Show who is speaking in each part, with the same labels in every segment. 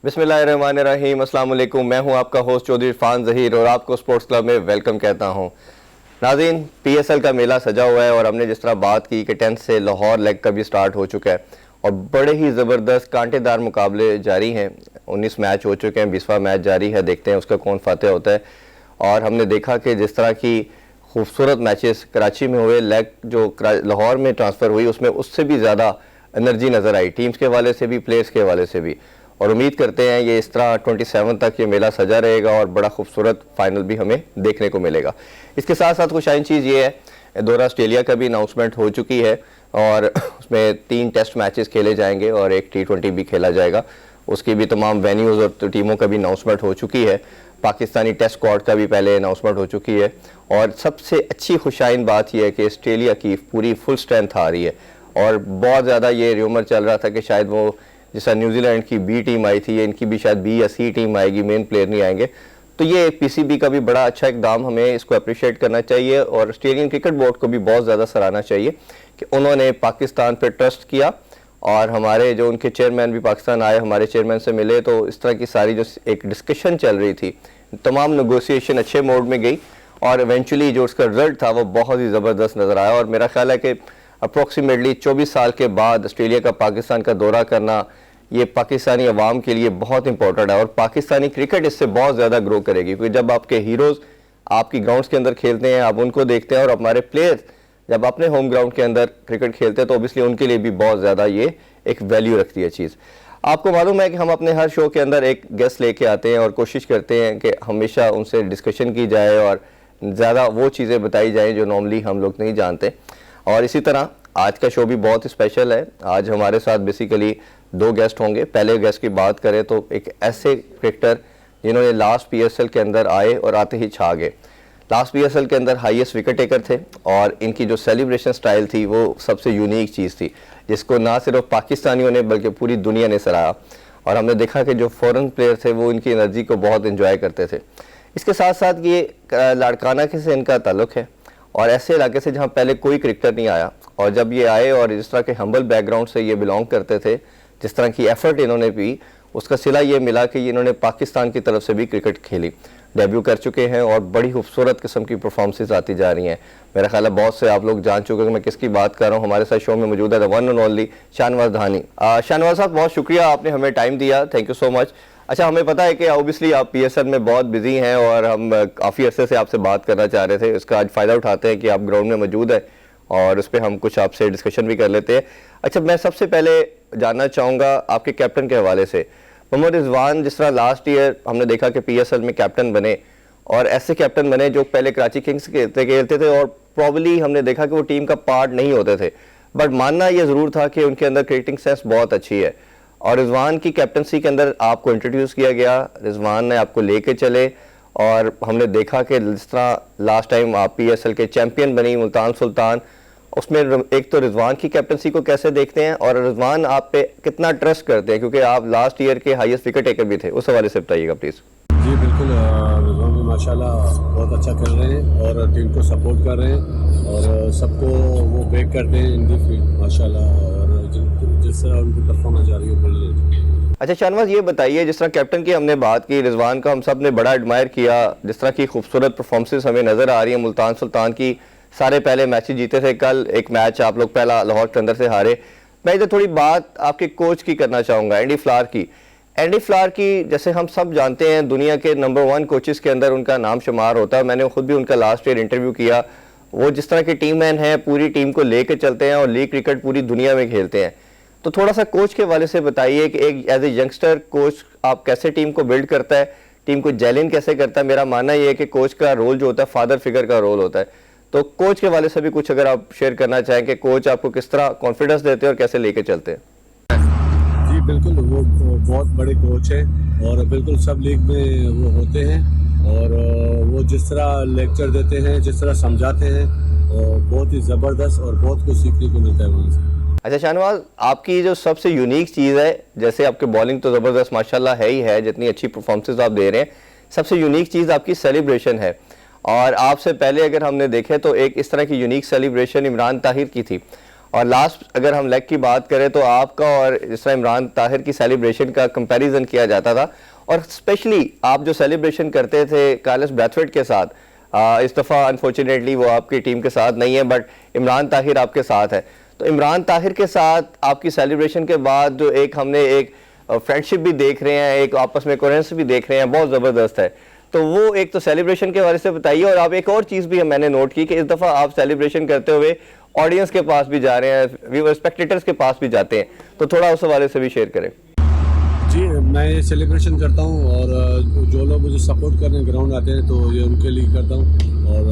Speaker 1: बिस्मिल्लाहिर्रहमानिर्रहीम, अस्सलाम वालेकुम। मैं हूं आपका होस्ट चौधरी इरफान ज़हीर और आपको स्पोर्ट्स क्लब में वेलकम कहता हूं। नाज़रीन, पीएसएल का मेला सजा हुआ है और हमने जिस तरह बात की कि 10 से लाहौर लेग का भी स्टार्ट हो चुका है और बड़े ही ज़बरदस्त कांटेदार मुकाबले जारी हैं। 19 मैच हो चुके हैं, 20वां मैच जारी है। देखते हैं उसका कौन फातेह होता है। और हमने देखा कि जिस तरह की खूबसूरत मैचेस कराची में हुए, लेग जो लाहौर में ट्रांसफ़र हुई उसमें उससे भी ज़्यादा एनर्जी नज़र आई, टीम्स के हवाले से भी, प्लेयर्स के हवाले से भी। और उम्मीद करते हैं ये इस तरह 27 तक ये मेला सजा रहेगा और बड़ा खूबसूरत फाइनल भी हमें देखने को मिलेगा। इसके साथ साथ खुशाइन चीज़ ये है, दौरा ऑस्ट्रेलिया का भी अनाउंसमेंट हो चुकी है और उसमें 3 टेस्ट मैचेस खेले जाएंगे और एक T20 भी खेला जाएगा। उसकी भी तमाम वेन्यूज़ और टीमों का भी अनाउंसमेंट हो चुकी है। पाकिस्तानी टेस्ट स्क्वाड का भी पहले अनाउंसमेंट हो चुकी है और सबसे अच्छी खुशाइन बात यह है कि ऑस्ट्रेलिया की पूरी फुल स्ट्रेंथ आ रही है। और बहुत ज़्यादा ये र्यूमर चल रहा था कि शायद वो जैसा न्यूजीलैंड की बी टीम आई थी, इनकी भी शायद बी या सी टीम आएगी, मेन प्लेयर नहीं आएंगे। तो ये एक पीसीबी का भी बड़ा अच्छा इकदाम, हमें इसको अप्रिशिएट करना चाहिए और ऑस्ट्रेलियन क्रिकेट बोर्ड को भी बहुत ज़्यादा सराहना चाहिए कि उन्होंने पाकिस्तान पर ट्रस्ट किया। और हमारे जो उनके चेयरमैन भी पाकिस्तान आए, हमारे चेयरमैन से मिले, तो इस तरह की सारी जो एक डिस्कशन चल रही थी, तमाम नेगोशिएशन अच्छे मोड में गई और इवेंचुअली जो उसका रिजल्ट था वो बहुत ही ज़बरदस्त नज़र आया। और मेरा ख्याल है कि अप्रॉक्सीमेटली 24 साल के बाद ऑस्ट्रेलिया का पाकिस्तान का दौरा करना ये पाकिस्तानी अवाम के लिए बहुत इंपॉर्टेंट है और पाकिस्तानी क्रिकेट इससे बहुत ज़्यादा ग्रो करेगी। क्योंकि जब आपके हीरोज़ आपकी ग्राउंड्स के अंदर खेलते हैं, आप उनको देखते हैं, और हमारे प्लेयर्स जब अपने होम ग्राउंड के अंदर क्रिकेट खेलते हैं तो ओबियसली उनके लिए भी बहुत ज़्यादा ये एक वैल्यू रखती है चीज़। आपको मालूम है कि हम अपने हर शो के अंदर एक गेस्ट लेके आते हैं और कोशिश करते हैं कि हमेशा उनसे डिस्कशन की जाए और ज़्यादा वो चीज़ें बताई जाएँ जो नॉर्मली हम लोग नहीं जानते। और इसी तरह आज का शो भी बहुत स्पेशल है। आज हमारे साथ बेसिकली 2 गेस्ट होंगे। पहले गेस्ट की बात करें तो एक ऐसे क्रिकेटर जिन्होंने लास्ट पीएसएल के अंदर आए और आते ही छा गए। लास्ट पीएसएल के अंदर हाईएस्ट विकेट टेकर थे और इनकी जो सेलिब्रेशन स्टाइल थी वो सबसे यूनिक चीज़ थी, जिसको ना सिर्फ पाकिस्तानियों ने बल्कि पूरी दुनिया ने सराहा। और हमने देखा कि जो फॉरेन प्लेयर थे वो इनकी एनर्जी को बहुत इंजॉय करते थे। इसके साथ साथ ये लाड़काना के से इनका ताल्लुक़ है और ऐसे इलाके से जहाँ पहले कोई क्रिकेटर नहीं आया, और जब ये आए और जिस तरह के हम्बल बैकग्राउंड से ये बिलोंग करते थे, जिस तरह की एफर्ट इन्होंने भी, उसका सिला ये मिला कि इन्होंने पाकिस्तान की तरफ से भी क्रिकेट खेली, डेब्यू कर चुके हैं और बड़ी खूबसूरत किस्म की परफॉर्मेंसेस आती जा रही हैं। मेरा ख्याल है बहुत से आप लोग जान चुके हैं कि मैं किसकी बात कर रहा हूँ। हमारे साथ शो में मौजूद है the one and only Shahnawaz Dhani. Shahnawaz साहब, बहुत शुक्रिया, आपने हमें टाइम दिया, थैंक यू सो मच। अच्छा, हमें पता है कि ऑब्वियसली आप पीएसएल में बहुत बिजी हैं और हम काफ़ी अरसे से आपसे बात करना चाह रहे थे। इसका आज फ़ायदा उठाते हैं कि आप ग्राउंड में मौजूद है और उस पर हम कुछ आपसे डिस्कशन भी कर लेते हैं। अच्छा, मैं सबसे पहले जानना चाहूँगा आपके कैप्टन के हवाले से। मोहम्मद रिजवान जिस तरह लास्ट ईयर हमने देखा कि पीएसएल में कैप्टन बने और ऐसे कैप्टन बने जो पहले कराची किंग्स खेलते थे और प्रॉब्ली हमने देखा कि वो टीम का पार्ट नहीं होते थे, बट मानना ये ज़रूर था कि उनके अंदर क्रिकेटिंग सेंस बहुत अच्छी है। और रिजवान की कैप्टनसी के अंदर आपको इंट्रोड्यूस किया गया, रिजवान ने आपको लेके चले और हमने देखा कि जिस तरह लास्ट टाइम आप पीएसएल के चैंपियन बनी मुल्तान सुल्तान, उसमें एक तो रिजवान की कैप्टनसी को कैसे देखते हैं और रिजवान आप पे कितना ट्रस्ट करते हैं, क्योंकि आप लास्ट ईयर के हाईएस्ट विकेट टेकर भी थे, उस हवाले से बताइएगा प्लीज़।
Speaker 2: जी बिल्कुल, रिजवान भी माशाल्लाह बहुत अच्छा खेल रहे हैं और टीम को सपोर्ट कर रहे हैं और सबको वो बैक करते हैं इन दी फील्ड माशाल्लाह, और जिस तरह उनकी परफॉर्मेंस जा रही है ब्रिलियंट।
Speaker 1: अच्छा शाहनवाज, ये बताइए, जिस तरह कैप्टन की हमने बात की, रिजवान का हम सब ने बड़ा एडमायर किया, जिस तरह की खूबसूरत परफॉर्मेंसेस हमें नज़र आ रही है मुल्तान सुल्तान की, सारे पहले मैचेस जीते थे, कल एक मैच आप लोग पहला लाहौर के अंदर से हारे। मैं इधर थोड़ी बात आपके कोच की करना चाहूँगा, एंडी फ्लावर की। एंडी फ्लावर की जैसे हम सब जानते हैं दुनिया के नंबर 1 कोचेस के अंदर उनका नाम शुमार होता है। मैंने खुद भी उनका लास्ट ईयर इंटरव्यू किया। वो जिस तरह के टीम मैन हैं, पूरी टीम को लेकर चलते हैं और लीग क्रिकेट पूरी दुनिया में खेलते हैं। तो थोड़ा सा कोच के हवाले से बताइए कि एक एज ए यंगस्टर कोच आप कैसे टीम को बिल्ड करता है, टीम को जेलिन कैसे करता है। मेरा मानना ये है कि कोच का रोल जो होता है फादर फिगर का रोल होता है, तो कोच के हवाले से भी कुछ अगर आप शेयर करना चाहें कि कोच आपको किस तरह कॉन्फिडेंस देते हैं और कैसे लेके चलते हैं।
Speaker 2: जी बिल्कुल, वो बहुत बड़े कोच है और बिल्कुल सब लीग में वो होते हैं और वो जिस तरह लेक्चर देते हैं, जिस तरह समझाते हैं, बहुत ही ज़बरदस्त और बहुत कुछ सीखने को मिलता है वहाँ से।
Speaker 1: अच्छा शाहनवाज, आपकी जो सबसे यूनिक चीज़ है, जैसे आपके बॉलिंग तो ज़बरदस्त माशाल्लाह है ही है, जितनी अच्छी परफॉर्मेंसेस आप दे रहे हैं, सबसे यूनिक चीज़ आपकी सेलिब्रेशन है। और आपसे पहले अगर हमने देखे तो एक इस तरह की यूनिक सेलिब्रेशन इमरान ताहिर की थी और लास्ट अगर हम लेग की बात करें तो आपका और जिस तरह इमरान ताहिर की सेलिब्रेशन का कंपैरिजन किया जाता था, और स्पेशली आप जो सेलिब्रेशन करते थे कार्लोस ब्रैथवेट के साथ, इस दफ़ा अनफॉर्चुनेटली वो आपकी टीम के साथ नहीं है, बट इमरान ताहिर आपके साथ है। तो इमरान ताहिर के साथ आपकी सेलिब्रेशन के बाद जो एक हमने एक फ्रेंडशिप भी देख रहे हैं, एक आपस में कोहेरेंस भी देख रहे हैं, बहुत ज़बरदस्त है। तो वो एक तो सेलिब्रेशन के बारे से बताइए, और आप एक और चीज़ भी मैंने नोट की कि इस दफ़ा आप सेलिब्रेशन करते हुए ऑडियंस के पास भी जा रहे हैं, व्यूअर स्पेक्टेटर्स के पास भी जाते हैं, तो थोड़ा उस हवाले से भी शेयर करें।
Speaker 2: जी, मैं ये सेलिब्रेशन करता हूँ और जो लोग मुझे सपोर्ट करने ग्राउंड आते हैं तो ये उनके लिए करता हूँ, और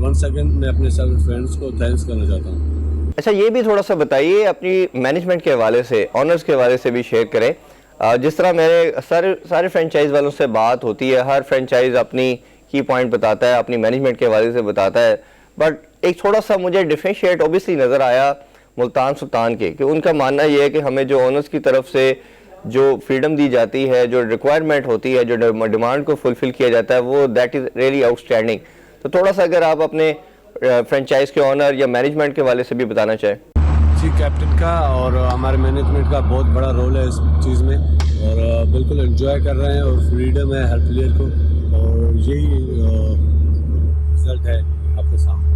Speaker 2: वंस अगेन मैं अपने सभी फ्रेंड्स को थैंक्स करना चाहता हूँ।
Speaker 1: अच्छा, ये भी थोड़ा सा बताइए अपनी मैनेजमेंट के हवाले से, ऑनर्स के हवाले से भी शेयर करें। जिस तरह मेरे सारे फ्रेंचाइज वालों से बात होती है, हर फ्रेंचाइज अपनी की पॉइंट बताता है, अपनी मैनेजमेंट के हवाले से बताता है, बट एक थोड़ा सा मुझे डिफरेंशिएट ओबियसली नज़र आया मुल्तान सुल्तान के, कि उनका मानना ये है कि हमें जो ऑनर्स की तरफ से जो फ्रीडम दी जाती है, जो रिक्वायरमेंट होती है, जो डिमांड को फुलफिल किया जाता है, वो दैट इज़ रियली आउटस्टैंडिंग। तो थोड़ा सा अगर आप अपने फ्रेंचाइज के ऑनर या मैनेजमेंट के हवाले से भी बताना चाहें।
Speaker 2: जी, कैप्टन का और हमारे मैनेजमेंट का बहुत बड़ा रोल है इस चीज़ में, और बिल्कुल एंजॉय कर रहे हैं, और फ्रीडम है हर प्लेयर को, और यही रिजल्ट है आपके सामने।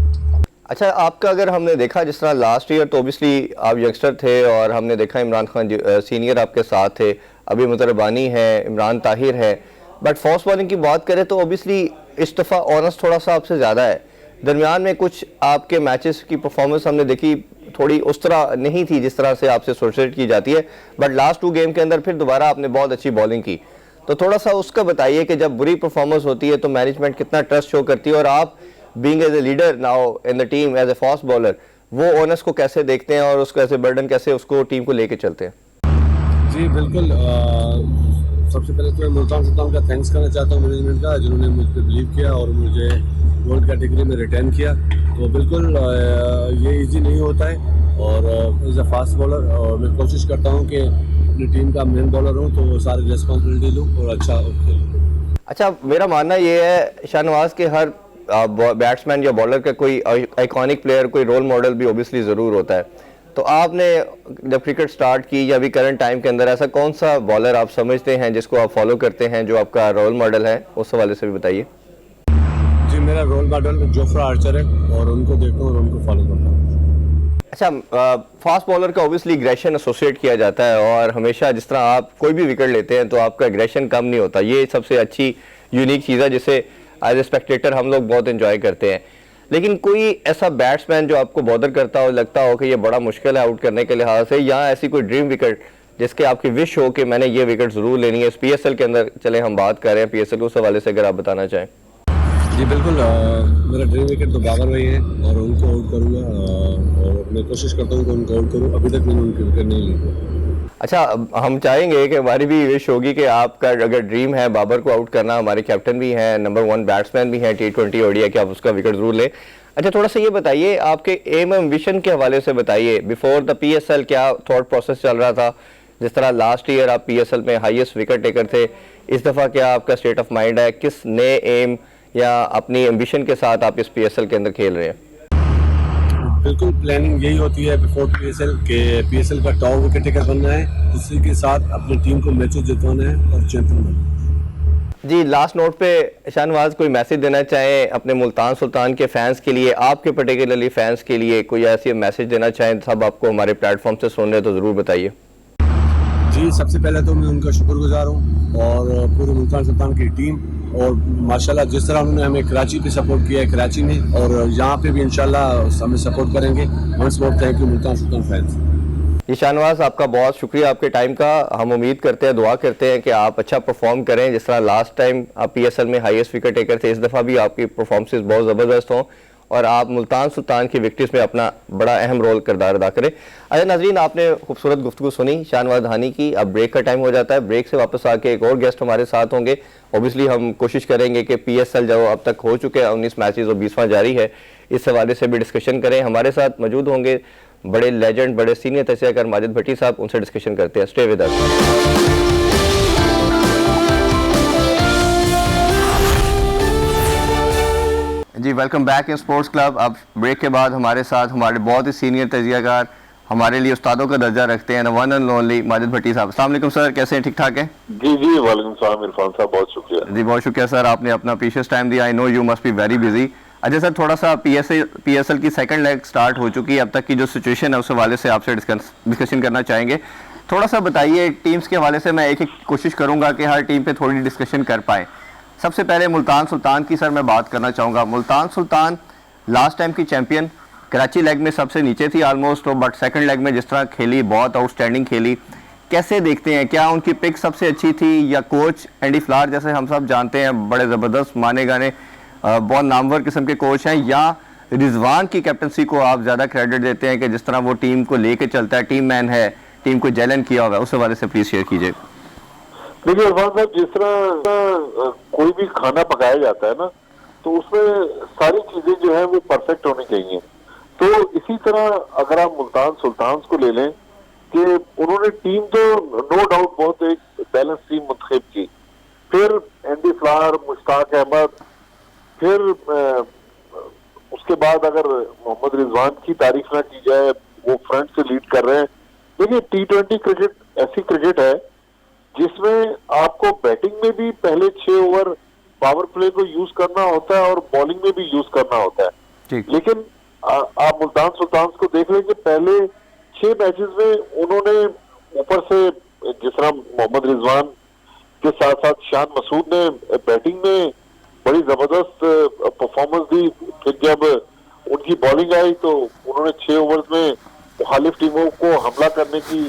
Speaker 1: अच्छा, आपका अगर हमने देखा जिस तरह लास्ट ईयर तो ओबियसली आप यंगस्टर थे, और हमने देखा इमरान खान सीनियर आपके साथ थे, अभी मुतरबानी है, इमरान ताहिर है, बट फास्ट बॉलिंग की बात करें तो ओबियसली इस दफ़ा ऑनर्स थोड़ा सा आपसे ज़्यादा है। दरमियान में कुछ आपके मैचेस की परफॉर्मेंस हमने देखी थोड़ी उस तरह नहीं थी जिस तरह से आपसे एसोसिएट की जाती है, बट लास्ट 2 गेम के अंदर फिर दोबारा आपने बहुत अच्छी बॉलिंग की। तो थोड़ा सा उसका बताइए कि जब बुरी परफॉर्मेंस होती है तो मैनेजमेंट कितना ट्रस्ट शो करती है, और आप being as a leader now in the team as a fast bowler, वो ऑनर्स को कैसे देखते हैं और उसको ऐसे बर्डन कैसे उसको टीम को लेके चलते हैं?
Speaker 2: जी बिल्कुल, सबसे पहले तो मैं मुल्तान सुल्तान का थैंक्स करना चाहता हूँ मैनेजमेंट का, जिन्होंने मुझ पर बिलीव किया और मुझे गोल्ड कैटेगरी में रिटर्न किया। तो बिल्कुल ये इजी नहीं होता है, और एज अ फास्ट बॉलर और मैं कोशिश करता हूँ कि अपनी टीम का मेन बॉलर हूँ तो सारी रिस्पॉन्सिबिलिटी लूँ और अच्छा खेलूँ।
Speaker 1: अच्छा, मेरा मानना ये है शाहनवाज के हर बैट्समैन या बॉलर का कोई आइकॉनिक प्लेयर, कोई रोल मॉडल भी ओबियसली ज़रूर होता है। तो आपने जब क्रिकेट स्टार्ट की या अभी करंट टाइम के अंदर ऐसा कौन सा बॉलर आप समझते हैं जिसको आप फॉलो करते हैं, जो आपका रोल मॉडल है, उस हवाले से भी बताइए।
Speaker 2: जी, मेरा रोल मॉडल जोफ्रा आर्चर है, और उनको देखता हूँ और उनको फॉलो करता हूँ।
Speaker 1: अच्छा, फास्ट बॉलर का ओबियसली एग्रेशन एसोसिएट किया जाता है, और हमेशा जिस तरह आप कोई भी विकेट लेते हैं तो आपका एग्रेशन कम नहीं होता। ये सबसे अच्छी यूनिक चीज़ है जिसे एज ए स्पेक्टेटर हम लोग बहुत एंजॉय करते हैं। लेकिन कोई ऐसा बैट्समैन जो आपको बॉदर करता हो, लगता हो कि ये बड़ा मुश्किल है आउट करने के लिहाज से, या ऐसी कोई ड्रीम विकेट जिसके आपकी विश हो कि मैंने ये विकेट ज़रूर लेनी है? इस PSL के अंदर चले हम बात कर रहे हैं, PSL उस हवाले से अगर आप बताना चाहें।
Speaker 2: जी बिल्कुल, मेरा ड्रीम विकेट तो बाबर भाई है, और उनको आउट करूँगा, और मैं कोशिश करता हूँ कि उनको आउट करूँ। अभी तक मैंने उनकी विकेट नहीं ली।
Speaker 1: अच्छा, हम चाहेंगे कि हमारी भी विश होगी कि आपका अगर ड्रीम है बाबर को आउट करना, हमारे कैप्टन भी हैं, नंबर 1 बैट्समैन भी हैं T20 ODI, कि आप उसका विकेट ज़रूर लें। अच्छा, थोड़ा सा ये बताइए आपके एम एंड विजन के हवाले से बताइए, बिफोर द PSL क्या थॉट प्रोसेस चल रहा था? जिस तरह लास्ट ईयर आप PSL में हाईएस्ट विकेट टेकर थे, इस दफ़ा क्या आपका स्टेट ऑफ माइंड है? किस नए एम या अपनी एम्बिशन के साथ आप इस PSL के अंदर खेल रहे हैं?
Speaker 2: बिल्कुल, प्लानिंग यही होती है बिफोर PSL के PSL का टॉप विकेट टेकर बनना है, उसी के साथ अपनी टीम को मैचेस जितवाना है और चैंपियन बनना है।
Speaker 1: जी, लास्ट नोट पे शाहनवाज कोई मैसेज देना चाहें अपने मुल्तान सुल्तान के फैंस के लिए, आपके पर्टिकुलरली फैंस के लिए कोई ऐसी मैसेज देना चाहें, सब आपको हमारे प्लेटफॉर्म से सुन रहे तो ज़रूर बताइए।
Speaker 2: जी, सबसे पहले तो मैं उनका शुक्रगुजार हूँ, और पूरे मुल्तान सुल्तान की टीम, और माशाल्लाह जिस तरह उन्होंने हमें कराची पे सपोर्ट किया है, कराची में, और यहाँ पे भी इंशाल्लाह हमें सपोर्ट करेंगे। Once more thank you Multan Sultan fans.
Speaker 1: जी शाहनवाज, आपका बहुत शुक्रिया आपके टाइम का। हम उम्मीद करते हैं, दुआ करते हैं कि आप अच्छा परफॉर्म करें, जिस तरह लास्ट टाइम आप PSL में हाईएस्ट विकेट टेकर थे, इस दफ़ा भी आपकी परफॉर्मेंसेस बहुत ज़बरदस्त हों और आप मुल्तान सुल्तान की विक्ट्रीज में अपना बड़ा अहम रोल किरदार अदा करें। अच्छा नाज़रीन, आपने खूबसूरत गुफ्तगू सुनी शाहनवाज धानी की। अब ब्रेक का टाइम हो जाता है, ब्रेक से वापस आके एक और गेस्ट हमारे साथ होंगे। ओबियसली हम कोशिश करेंगे कि PSL जो अब तक हो चुके हैं 19 मैचेस और 20वां जारी है, इस हवाले से भी डिस्कशन करें। हमारे साथ मौजूद होंगे बड़े लेजेंड, बड़े सीनियर तस्वीरकार माजिद भट्टी साहब, उनसे डिस्कशन करते हैं। Stay with us. जी welcome back in sports club. अब ब्रेक के बाद हमारे साथ हमारे बहुत ही सीनियर तजियाकार, हमारे लिए उस्तादों का दर्जा रखते हैं, वन एंड ओनली माजिद भट्टी साहब। अस्सलाम वालेकुम सर, कैसे हैं? ठीक ठाक हैं?
Speaker 3: जी जी, वालेकुम सलाम इरफान साहब, बहुत शुक्रिया।
Speaker 1: जी बहुत शुक्रिया सर, आपने अपना प्रीशियस टाइम दिया। I know you must be very busy. अच्छा सर, थोड़ा सा पीएसएल की सेकंड लेग स्टार्ट हो चुकी है, अब तक की जो सिचुएशन है उस हवाले से आपसे डिस्कशन करना चाहेंगे। थोड़ा सा बताइए टीम्स के हवाले से। मैं एक कोशिश करूंगा कि हर टीम पे थोड़ी डिस्कशन कर पाए। सबसे पहले मुल्तान सुल्तान की सर मैं बात करना चाहूँगा। मुल्तान सुल्तान लास्ट टाइम की चैंपियन, कराची लेग में सबसे नीचे थी ऑलमोस्ट, बट सेकंड लेग में जिस तरह खेली, बहुत आउटस्टैंडिंग खेली। कैसे देखते हैं, क्या उनकी पिक सबसे अच्छी थी, या कोच एंडी फ्लावर जैसे हम सब जानते हैं बड़े ज़बरदस्त माने गाने बहुत नामवर किस्म के कोच हैं, या रिजवान की कैप्टनसी को आप ज़्यादा क्रेडिट देते हैं कि जिस तरह वो टीम को लेके चलता है, टीम मैन है, टीम को जैलन किया होगा, उस हवाले से प्लीज़ शेयर कीजिए।
Speaker 3: देखिए इरफान साहब, जिस तरह कोई भी खाना पकाया जाता है ना, तो उसमें सारी चीजें जो है वो परफेक्ट होनी चाहिए। तो इसी तरह अगर आप मुल्तान सुल्तान को ले लें कि उन्होंने टीम तो नो डाउट बहुत एक बैलेंस टीम मुंतखब की, फिर एंडी फ्लावर, मुश्ताक अहमद, फिर उसके बाद अगर मोहम्मद रिजवान की तारीफ ना की जाए, वो फ्रंट से लीड कर रहे हैं। देखिए T20 क्रिकेट ऐसी क्रिकेट है जिसमें आपको बैटिंग में भी पहले 6 ओवर पावर प्ले को यूज करना होता है और बॉलिंग में भी यूज करना होता है। लेकिन आप मुल्तान सुल्तान को देख लें कि पहले 6 मैचेस में उन्होंने ऊपर से जिस तरह मोहम्मद रिजवान के साथ साथ शान मसूद ने बैटिंग में बड़ी जबरदस्त परफॉर्मेंस दी, फिर जब उनकी बॉलिंग आई तो उन्होंने 6 ओवर्स में मुखालिफ टीमों को हमला करने की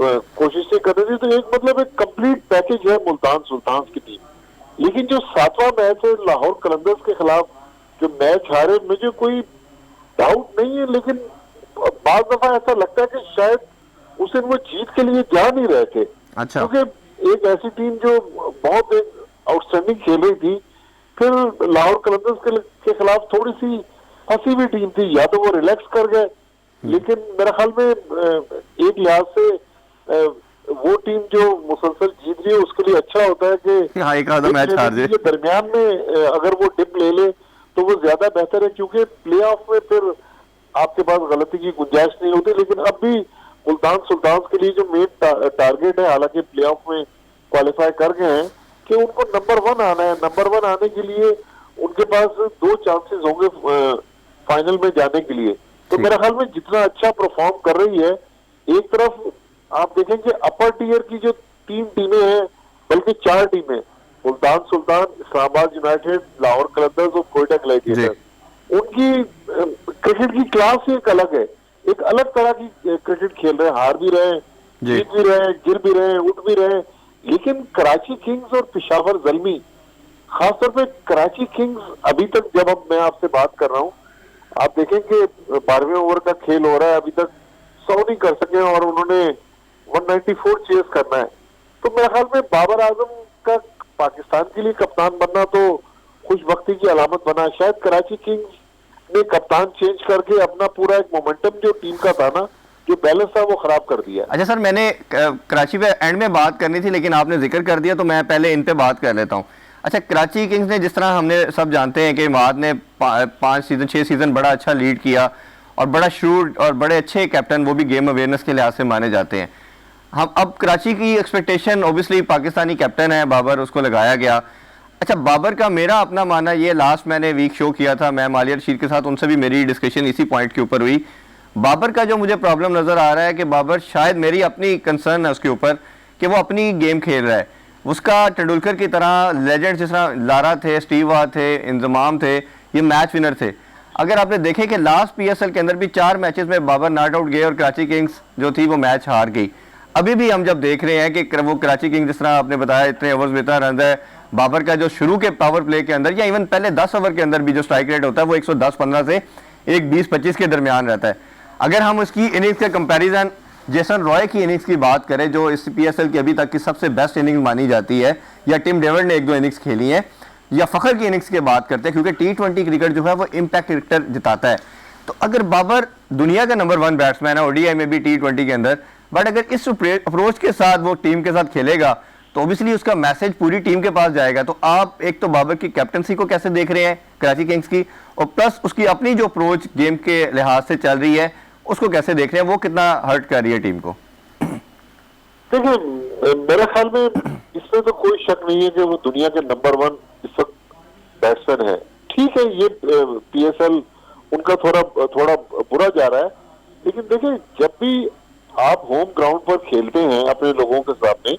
Speaker 3: कोशिशें कर रही थी। तो एक मतलब एक कंप्लीट पैकेज है मुल्तान सुल्तान की टीम। लेकिन जो 7वां मैच है लाहौर कलंदर्स के खिलाफ जो मैच हारे, मुझे कोई डाउट नहीं है, लेकिन बार दफा ऐसा लगता है कि शायद उस दिन वो जीत के लिए जा नहीं रहे थे।
Speaker 1: अच्छा।
Speaker 3: क्योंकि एक ऐसी टीम जो बहुत एक आउटस्टैंडिंग खेल रही थी, फिर लाहौर कलंदर्स के खिलाफ थोड़ी सी फंसी हुई टीम थी, या तो वो रिलैक्स कर गए, लेकिन मेरे ख्याल में एक लिहाज से वो टीम जो मुसलसल जीत रही है उसके लिए अच्छा होता है कि
Speaker 1: हाँ, एक आधा मैच हार जाए,
Speaker 3: दरमियान में अगर वो डिप ले ले तो वो ज्यादा बेहतर है, क्योंकि प्ले ऑफ में फिर आपके पास गलती की गुंजाइश नहीं होती। लेकिन अब भी मुल्तान सुल्तान के लिए जो मेन टारगेट है, हालांकि प्ले ऑफ में क्वालिफाई कर गए हैं, कि उनको नंबर 1 आना है। नंबर 1 आने के लिए उनके पास 2 चांसेस होंगे फाइनल में जाने के लिए। तो मेरे ख्याल में जितना अच्छा परफॉर्म कर रही है, एक तरफ आप देखेंगे अपर टियर की जो 3 टीमें हैं, बल्कि 4 टीमें, मुल्तान सुल्तान, इस्लामाबाद यूनाइटेड, लाहौर कलंदर्स और कोयटा ग्लैडिएटर्स, उनकी क्रिकेट की क्लास ही एक अलग है, एक अलग तरह की क्रिकेट खेल रहे हैं। हार भी रहे, जीत भी रहे, गिर भी रहे, उठ भी रहे। लेकिन कराची किंग्स और पेशावर ज़ल्मी, खासतौर पे कराची किंग्स, अभी तक जब अब मैं आपसे बात कर रहा हूँ, आप देखें कि 12वें ओवर का खेल हो रहा है, अभी तक 100 नहीं कर सके और उन्होंने 194 चेस करना है। तो मेरे ख्याल में बाबर आजम का पाकिस्तान के लिए कप्तान बनना तो खुशबख्ती की अलामत बना। शायद कराची किंग्स ने कप्तान चेंज करके अपना पूरा एक मोमेंटम जो टीम का था ना, जो बैलेंस था, वो खराब कर दिया।
Speaker 1: अच्छा सर, मैंने कराची पे एंड में बात करनी थी, लेकिन आपने जिक्र कर दिया तो मैं पहले इन पे बात कर लेता हूँ। अच्छा, कराची किंग्स ने, जिस तरह हमने सब जानते हैं कि माद ने 5 सीजन 6 सीजन बड़ा अच्छा लीड किया, और बड़ा शूट और बड़े अच्छे कैप्टन, वो भी गेम अवेयरनेस के लिहाज से माने जाते हैं। हम अब कराची की एक्सपेक्टेशन, ऑब्वियसली पाकिस्तानी कैप्टन है बाबर, उसको लगाया गया। अच्छा, बाबर का मेरा अपना मानना ये, लास्ट मैंने वीक शो किया था, मैं मालिया रशीद के साथ, उनसे भी मेरी डिस्कशन इसी पॉइंट के ऊपर हुई। बाबर का जो मुझे प्रॉब्लम नज़र आ रहा है कि बाबर, शायद मेरी अपनी कंसर्न है उसके ऊपर कि वो अपनी गेम खेल रहा है। उसका तेंदुलकर की तरह लेजेंड जिस तरह लारा थे, स्टीव वा थे, इंजमाम थे, ये मैच विनर थे। अगर आपने देखे कि लास्ट पीएसएल के अंदर भी 4 मैचेस में बाबर नॉट आउट गए और कराची किंग्स जो थी वो मैच हार गई। अभी भी हम जब देख रहे हैं कि वो कराची किंग्स, जिस तरह आपने बताया, इतने ओवर्स में इतना रन है, बाबर का जो शुरू के पावर प्ले के अंदर या इवन पहले 10 ओवर के अंदर भी जो स्ट्राइक रेट होता है वो 110-15 से 120-25 के दरमियान रहता है। अगर हम उसकी इनिंग्स का कंपैरिजन जेसन रॉय की इनिंग्स की बात करें, जो इस पीएसएल की अभी तक की सबसे बेस्ट इनिंग्स मानी जाती है, या टिम डेविड ने 1-2 इनिंग्स खेली हैं, या फखर की इनिंग्स की बात करते हैं, क्योंकि T20 क्रिकेट जो है वो इम्पैक्ट क्रिकेटर जिताता है। तो अगर बाबर दुनिया का नंबर 1 बैट्समैन है ओडीआई में भी, T20 के अंदर, बट अगर इस अप्रोच के साथ वो टीम के साथ खेलेगा तो ऑब्वियसली उसका मैसेज पूरी टीम के पास जाएगा। तो आप एक तो बाबर की कैप्टनसी को कैसे देख रहे हैं कराची किंग्स की, और प्लस उसकी अपनी जो अप्रोच गेम के लिहाज से चल रही है उसको कैसे देख रहे हैं, वो कितना हर्ट कर रही है टीम को?
Speaker 3: देखिए, मेरे ख्याल में इसमें तो कोई शक नहीं है कि वो दुनिया के नंबर 1 इस वक्त बैट्समैन है। ठीक है, ये पीएसएल उनका थोड़ा बुरा जा रहा है, लेकिन देखिए जब भी आप होम ग्राउंड पर खेलते हैं अपने लोगों के सामने,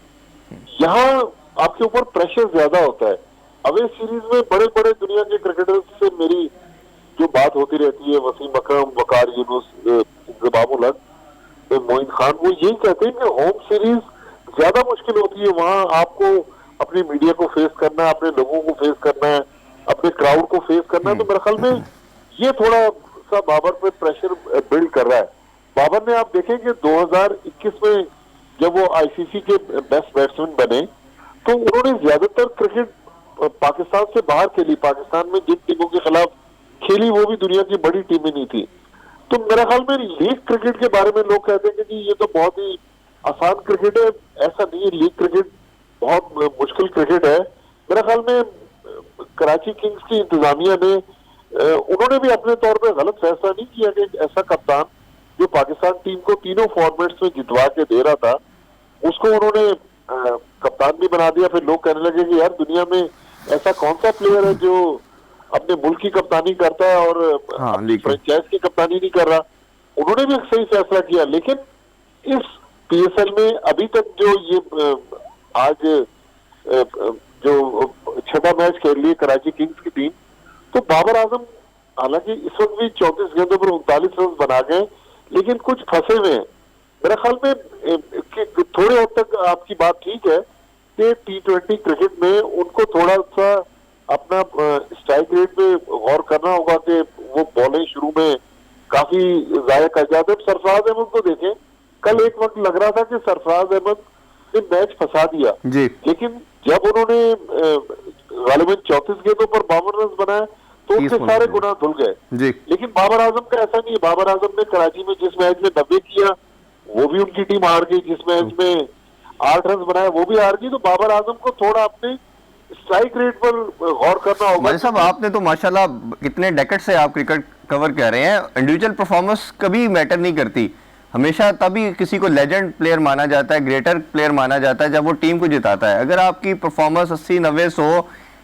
Speaker 3: यहाँ आपके ऊपर प्रेशर ज्यादा होता है। अवे सीरीज में बड़े बड़े दुनिया के क्रिकेटर्स से मेरी जो बात होती रहती है, वसीम अकरम, वकार यूनुस, इंतजाम उल हक, मोइन खान, वो यही कहते हैं कि होम सीरीज ज्यादा मुश्किल होती है। वहां आपको अपनी मीडिया को फेस करना है, अपने लोगों को फेस करना है, अपने क्राउड को फेस करना है। तो मेरे ख्याल में ये थोड़ा सा बाबर पे प्रेशर बिल्ड कर रहा है। बाबर ने आप देखें कि 2021 में जब वो आईसीसी के बेस्ट बैट्समैन बने तो उन्होंने ज्यादातर क्रिकेट पाकिस्तान से बाहर खेली। पाकिस्तान में जिन टीमों के खिलाफ खेली वो भी दुनिया की बड़ी टीमें नहीं थी। तो मेरे ख्याल में लीग क्रिकेट के बारे में लोग कहते हैं कि जी ये तो बहुत ही आसान क्रिकेट है, ऐसा नहीं है। लीग क्रिकेट बहुत मुश्किल क्रिकेट है। मेरे ख्याल में कराची किंग्स की इंतजामिया ने उन्होंने भी अपने तौर पे गलत फैसला नहीं किया कि ऐसा कप्तान जो पाकिस्तान टीम को तीनों फॉर्मेट्स में जितवा के दे रहा था उसको उन्होंने कप्तान भी बना दिया। फिर लोग कहने लगे कि यार दुनिया में ऐसा कौन सा प्लेयर है जो अपने मुल्क की कप्तानी करता है और फ्रेंचाइज की कप्तानी नहीं कर रहा। उन्होंने भी एक सही फैसला किया। लेकिन इस पीएसएल में अभी तक जो ये आज जो छठा मैच खेल रही है कराची किंग्स की टीम, तो बाबर आजम हालांकि इस वक्त भी 34 गेंदों पर 39 रन बना गए, लेकिन कुछ फंसे हुए हैं। मेरे ख्याल में थोड़े हद तक आपकी बात ठीक है कि T20 क्रिकेट में उनको थोड़ा सा अपना स्ट्राइक रेट पे गौर करना होगा कि वो बॉलिंग शुरू में काफी जाया कर जाते हैं। सरफराज अहमद को देखें, कल एक वक्त लग रहा था कि सरफराज अहमद ने मैच फंसा दिया जी, लेकिन जब उन्होंने गालिबन 34 गेंदों पर 52 रन बनाए तो उनके सारे गुनाह धुल गए जी। लेकिन बाबर आजम का ऐसा नहीं है। बाबर आजम ने कराची में जिस मैच में 90 किया वो भी उनकी टीम हार गई, जिस मैच में 8 रन बनाए वो भी हार गई। तो बाबर आजम को थोड़ा अपने स्ट्राइक रेट पर गौर करना होगा।
Speaker 1: भाई साहब, आपने तो माशाल्लाह कितने डेकेड से आप क्रिकेट कवर कर रहे हैं, इंडिविजुअल परफॉर्मेंस कभी मैटर नहीं करती। हमेशा तभी किसी को लेजेंड प्लेयर माना जाता है, ग्रेटर प्लेयर माना जाता है जब वो टीम को जिताता है। अगर आपकी परफॉर्मेंस 80, 90, 100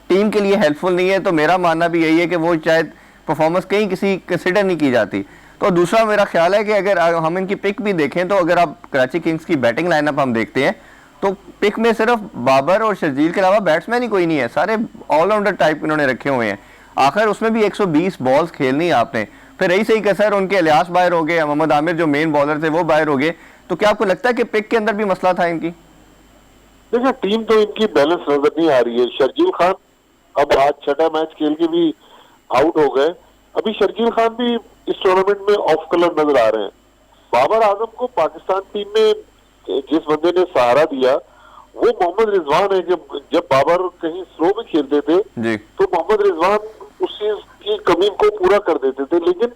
Speaker 1: टीम के लिए हेल्पफुल नहीं है तो मेरा मानना भी यही है कि वो शायद परफॉर्मेंस कहीं किसी कंसिडर नहीं की जाती। तो दूसरा मेरा ख्याल है कि अगर हम इनकी पिक भी देखें तो अगर आप कराची किंग्स की बैटिंग लाइनअप हम देखते हैं तो पिक में सिर्फ बाबर और शर्जील के अलावा बैट्समैन ही कोई नहीं है, सारे ऑलराउंडर टाइप इन्होंने रखे हुए हैं। आखिर उसमें भी 120 बॉल्स खेलनी है आपने, फिर रही सही कसर उनके इलियास बाहर हो गए, मोहम्मद आमिर जो मेन बॉलर थे वो बाहर हो गए। तो क्या आपको लगता है कि पिक के अंदर भी मसला था इनकी?
Speaker 3: देखिए, टीम तो इनकी बैलेंस नजर नहीं आ रही है। शर्जील खान अब आज छठा मैच खेल के भी आउट हो गए। अभी शर्जील खान भी इस टूर्नामेंट में ऑफ कलर नजर आ रहे हैं। बाबर आजम को पाकिस्तान टीम में जिस बंदे ने सहारा दिया वो मोहम्मद रिजवान है। जब बाबर कहीं स्लो में खेलते थे तो मोहम्मद रिजवान उस चीज की कमी को पूरा कर देते थे। लेकिन